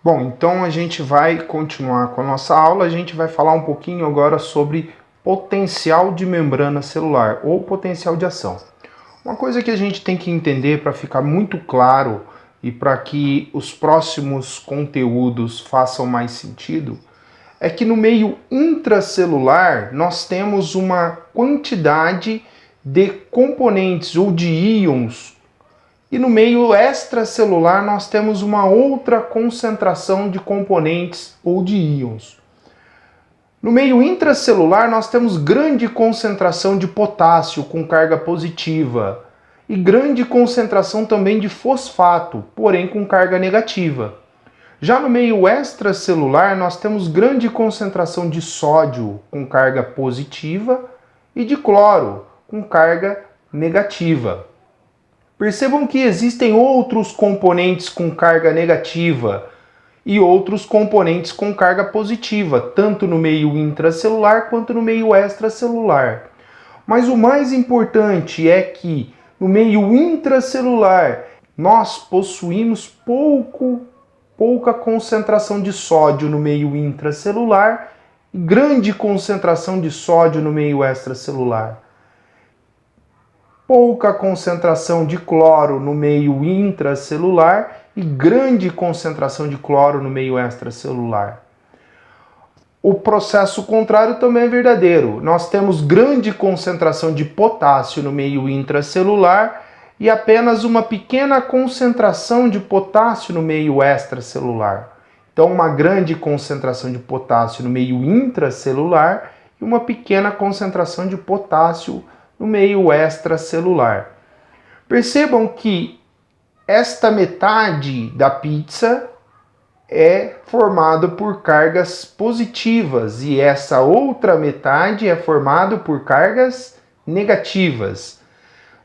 Bom, então a gente vai continuar com a nossa aula, a gente vai falar um pouquinho agora sobre potencial de membrana celular ou potencial de ação. Uma coisa que a gente tem que entender para ficar muito claro e para que os próximos conteúdos façam mais sentido é que no meio intracelular nós temos uma quantidade de componentes ou de íons e no meio extracelular nós temos uma outra concentração de componentes ou de íons. No meio intracelular nós temos grande concentração de potássio com carga positiva e grande concentração também de fosfato, porém com carga negativa. Já no meio extracelular nós temos grande concentração de sódio com carga positiva e de cloro com carga negativa. Percebam que existem outros componentes com carga negativa e outros componentes com carga positiva, tanto no meio intracelular quanto no meio extracelular. Mas o mais importante é que no meio intracelular nós possuímos pouca concentração de sódio no meio intracelular e grande concentração de sódio no meio extracelular. Pouca concentração de cloro no meio intracelular e grande concentração de cloro no meio extracelular. O processo contrário também é verdadeiro. Nós temos grande concentração de potássio no meio intracelular e apenas uma pequena concentração de potássio no meio extracelular. Então, uma grande concentração de potássio no meio intracelular e uma pequena concentração de potássio no meio extracelular. Percebam que esta metade da pizza é formada por cargas positivas e essa outra metade é formada por cargas negativas.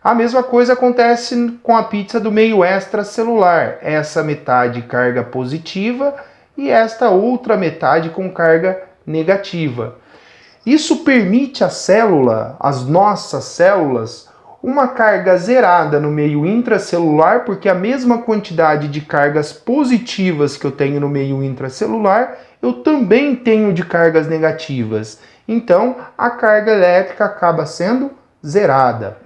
A mesma coisa acontece com a pizza do meio extracelular. Essa metade carga positiva e esta outra metade com carga negativa. Isso permite à célula, às nossas células, uma carga zerada no meio intracelular, porque a mesma quantidade de cargas positivas que eu tenho no meio intracelular, eu também tenho de cargas negativas. Então, a carga elétrica acaba sendo zerada.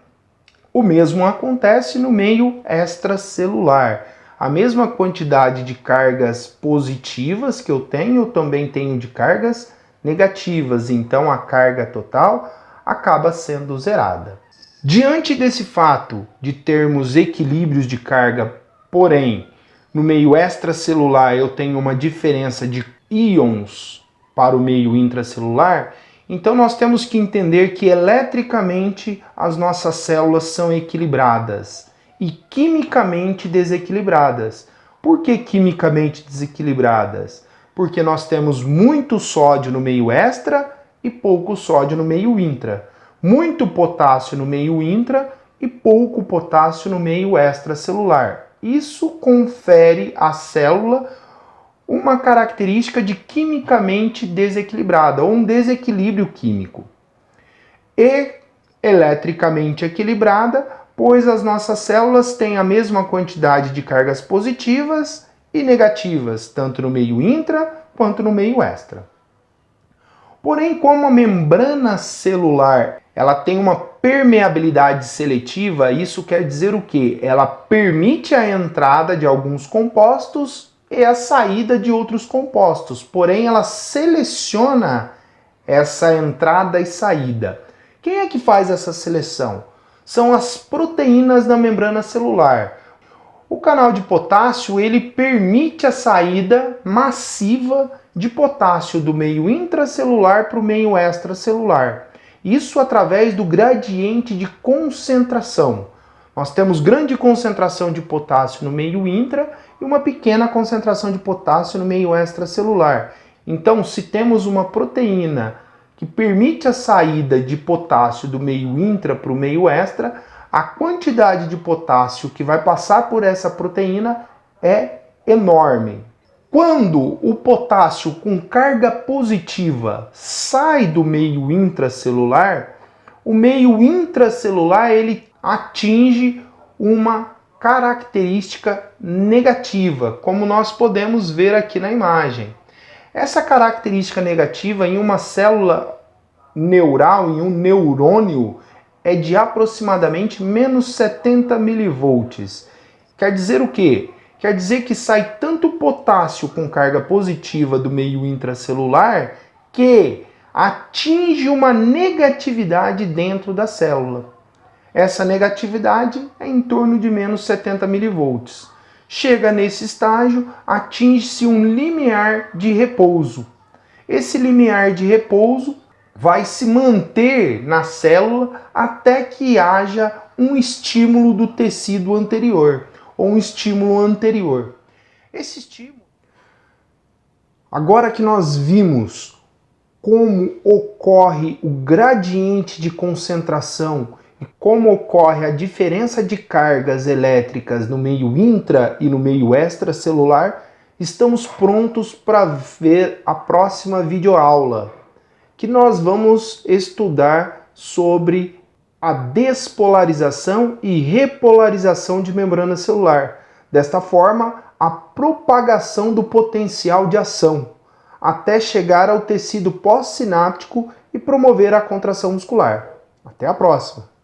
O mesmo acontece no meio extracelular. A mesma quantidade de cargas positivas que eu também tenho de cargas negativas, então a carga total acaba sendo zerada. Diante desse fato de termos equilíbrios de carga, porém, no meio extracelular eu tenho uma diferença de íons para o meio intracelular, então nós temos que entender que eletricamente as nossas células são equilibradas e quimicamente desequilibradas. Por que quimicamente desequilibradas? Porque nós temos muito sódio no meio extra e pouco sódio no meio intra. Muito potássio no meio intra e pouco potássio no meio extracelular. Isso confere à célula uma característica de quimicamente desequilibrada, ou um desequilíbrio químico. E eletricamente equilibrada, pois as nossas células têm a mesma quantidade de cargas positivas e negativas, tanto no meio intra quanto no meio extra. Porém, como a membrana celular ela tem uma permeabilidade seletiva, isso quer dizer o quê? Ela permite a entrada de alguns compostos e a saída de outros compostos, porém ela seleciona essa entrada e saída. Quem é que faz essa seleção? São as proteínas da membrana celular. O canal de potássio ele permite a saída massiva de potássio do meio intracelular para o meio extracelular. Isso através do gradiente de concentração. Nós temos grande concentração de potássio no meio intra e uma pequena concentração de potássio no meio extracelular. Então, se temos uma proteína que permite a saída de potássio do meio intra para o meio extra, a quantidade de potássio que vai passar por essa proteína é enorme. Quando o potássio com carga positiva sai do meio intracelular, o meio intracelular ele atinge uma característica negativa, como nós podemos ver aqui na imagem. Essa característica negativa em uma célula neural, em um neurônio, é de aproximadamente menos 70 milivolts. Quer dizer o quê? Quer dizer que sai tanto potássio com carga positiva do meio intracelular que atinge uma negatividade dentro da célula. Essa negatividade é em torno de menos 70 milivolts. Chega nesse estágio, atinge-se um limiar de repouso. Esse limiar de repouso vai se manter na célula até que haja um estímulo do tecido anterior, ou um estímulo anterior. Esse estímulo... Agora que nós vimos como ocorre o gradiente de concentração e como ocorre a diferença de cargas elétricas no meio intra e no meio extracelular, estamos prontos para ver a próxima videoaula, que nós vamos estudar sobre a despolarização e repolarização de membrana celular. Desta forma, a propagação do potencial de ação, até chegar ao tecido pós-sináptico e promover a contração muscular. Até a próxima!